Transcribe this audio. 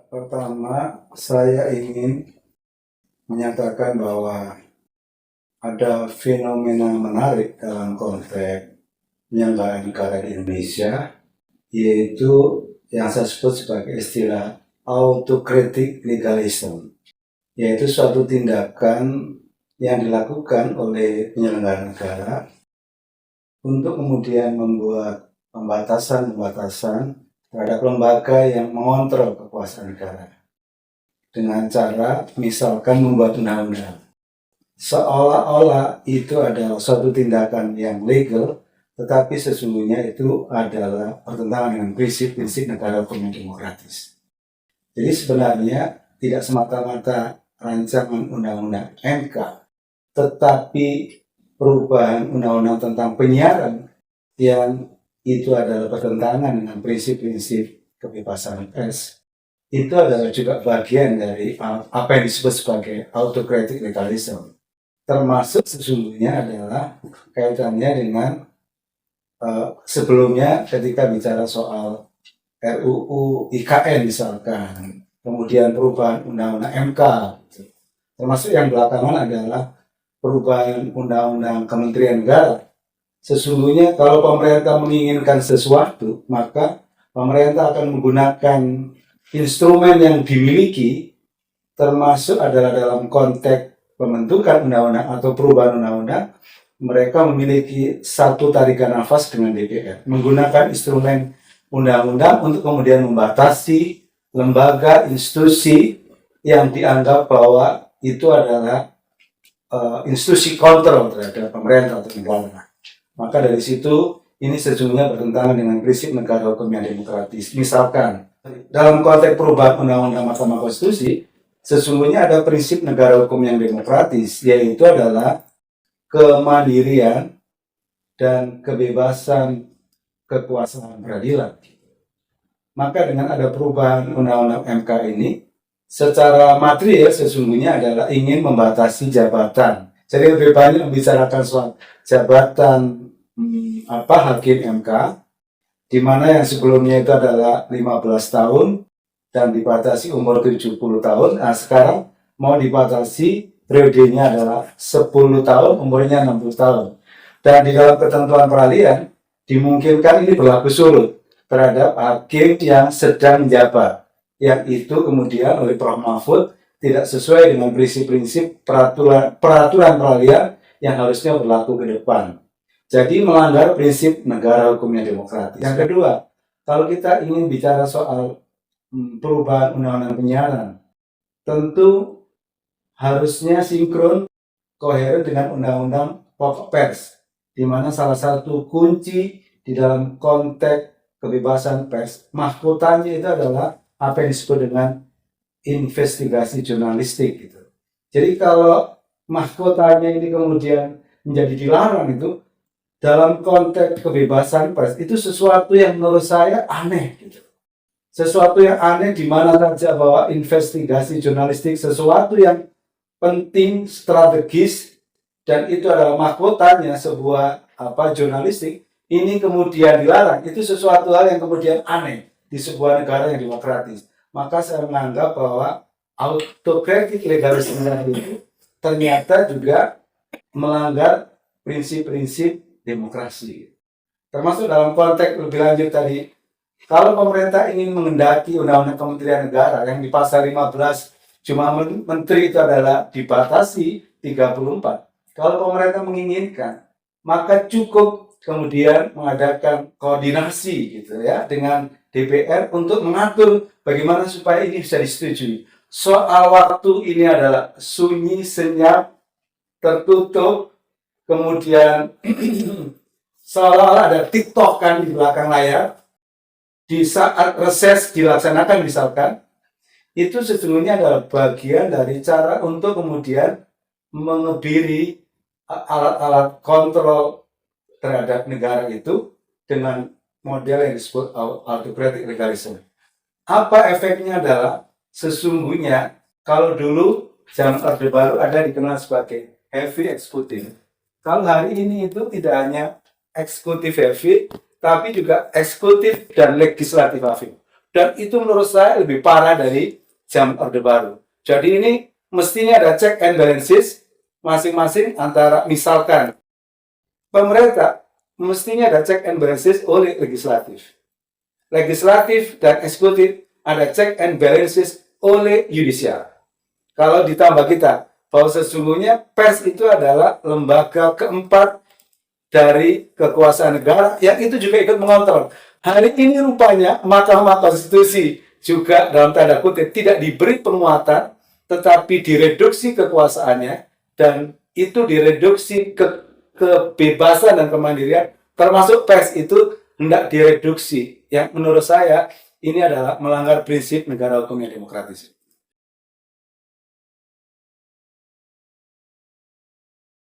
Pertama, saya ingin menyatakan bahwa ada fenomena menarik dalam konteks penyelenggaraan negara di Indonesia, yaitu yang saya sebut sebagai istilah autocratic legalism, yaitu suatu tindakan yang dilakukan oleh penyelenggara negara untuk kemudian membuat pembatasan-pembatasan terhadap lembaga yang mengontrol kekuasaan negara dengan cara misalkan membuat undang-undang. Seolah-olah itu adalah suatu tindakan yang legal, tetapi sesungguhnya itu adalah bertentangan dengan prinsip-prinsip negara hukum yang demokratis. Jadi sebenarnya tidak semata-mata rancangan undang-undang MK, tetapi perubahan undang-undang tentang penyiaran yang itu adalah bertentangan dengan prinsip-prinsip kebebasan pers, itu adalah juga bagian dari apa yang disebut sebagai autocratic legalism. Termasuk sesungguhnya adalah kaitannya dengan sebelumnya ketika bicara soal RUU IKN misalkan, kemudian perubahan undang-undang MK, termasuk yang belakangan adalah perubahan undang-undang Kementerian Negara. Sesungguhnya kalau pemerintah menginginkan sesuatu, maka pemerintah akan menggunakan instrumen yang dimiliki, termasuk adalah dalam konteks pembentukan undang-undang atau perubahan undang-undang, mereka memiliki satu tarikan nafas dengan DPR, menggunakan instrumen undang-undang untuk kemudian membatasi lembaga, institusi yang dianggap bahwa itu adalah institusi kontrol terhadap pemerintah atau negara. Maka dari situ, ini sesungguhnya bertentangan dengan prinsip negara hukum yang demokratis. Misalkan, dalam konteks perubahan Undang-Undang Mahkamah Konstitusi, sesungguhnya ada prinsip negara hukum yang demokratis, yaitu adalah kemandirian dan kebebasan kekuasaan peradilan. Maka dengan ada perubahan Undang-Undang MK ini, secara material sesungguhnya adalah ingin membatasi jabatan. Jadi lebih banyak membicarakan soal jabatan hakim MK, di mana yang sebelumnya itu adalah 15 tahun dan dibatasi umur 70 tahun. Nah, sekarang mau dibatasi periodenya adalah 10 tahun, umurnya 60 tahun. Dan di dalam ketentuan peralihan dimungkinkan ini berlaku surut terhadap hakim yang sedang menjabat, yang itu kemudian oleh Prof. Mahfud tidak sesuai dengan prinsip-prinsip peraturan peralihan yang harusnya berlaku ke depan. Jadi melanggar prinsip negara hukum yang demokratis. Yang kedua, kalau kita ingin bicara soal perubahan undang-undang penyiaran, tentu harusnya sinkron, koheren dengan undang-undang pokok pers, di mana salah satu kunci di dalam konteks kebebasan pers, mahkotanya itu adalah apa yang disebut dengan investigasi jurnalistik gitu. Jadi kalau mahkotanya ini kemudian menjadi dilarang, itu dalam konteks kebebasan pers itu sesuatu yang menurut saya aneh gitu. Sesuatu yang aneh di mana saja bahwa investigasi jurnalistik sesuatu yang penting, strategis, dan itu adalah mahkotanya sebuah jurnalistik, ini kemudian dilarang. Itu sesuatu hal yang kemudian aneh di sebuah negara yang demokratis. Maka saya menganggap bahwa autocratic legalism itu ternyata juga melanggar prinsip-prinsip demokrasi. Termasuk dalam konteks lebih lanjut tadi, kalau pemerintah ingin mengendaki undang-undang Kementerian Negara yang di pasal 15 jumlah menteri itu adalah dibatasi 34. Kalau pemerintah menginginkan, maka cukup kemudian mengadakan koordinasi gitu ya dengan DPR untuk mengatur bagaimana supaya ini bisa disetujui. Soal waktu ini adalah sunyi, senyap, tertutup, kemudian seolah-olah ada TikTok kan di belakang layar. Di saat reses dilaksanakan misalkan, itu sesungguhnya adalah bagian dari cara untuk kemudian mengebiri alat-alat kontrol terhadap negara itu dengan model yang disebut autocratic legalism. Apa efeknya adalah sesungguhnya kalau dulu zaman Orde Baru ada dikenal sebagai heavy executive. Kalau hari ini itu tidak hanya eksekutif heavy, tapi juga eksekutif dan legislatif heavy. Dan itu menurut saya lebih parah dari zaman Orde Baru. Jadi ini mestinya ada check and balances masing-masing antara, misalkan pemerintah mestinya ada check and balances oleh legislatif. Legislatif dan eksekutif ada check and balances oleh yudisial. Kalau ditambah kita bahwa sesungguhnya pers itu adalah lembaga keempat dari kekuasaan negara yang itu juga ikut mengontrol. Hari ini rupanya Mahkamah Konstitusi juga dalam tanda kutip tidak diberi penguatan, tetapi direduksi kekuasaannya, dan itu direduksi kebebasan dan kemandirian, termasuk pers itu hendak direduksi. Yang menurut saya ini adalah melanggar prinsip negara hukum yang demokratis.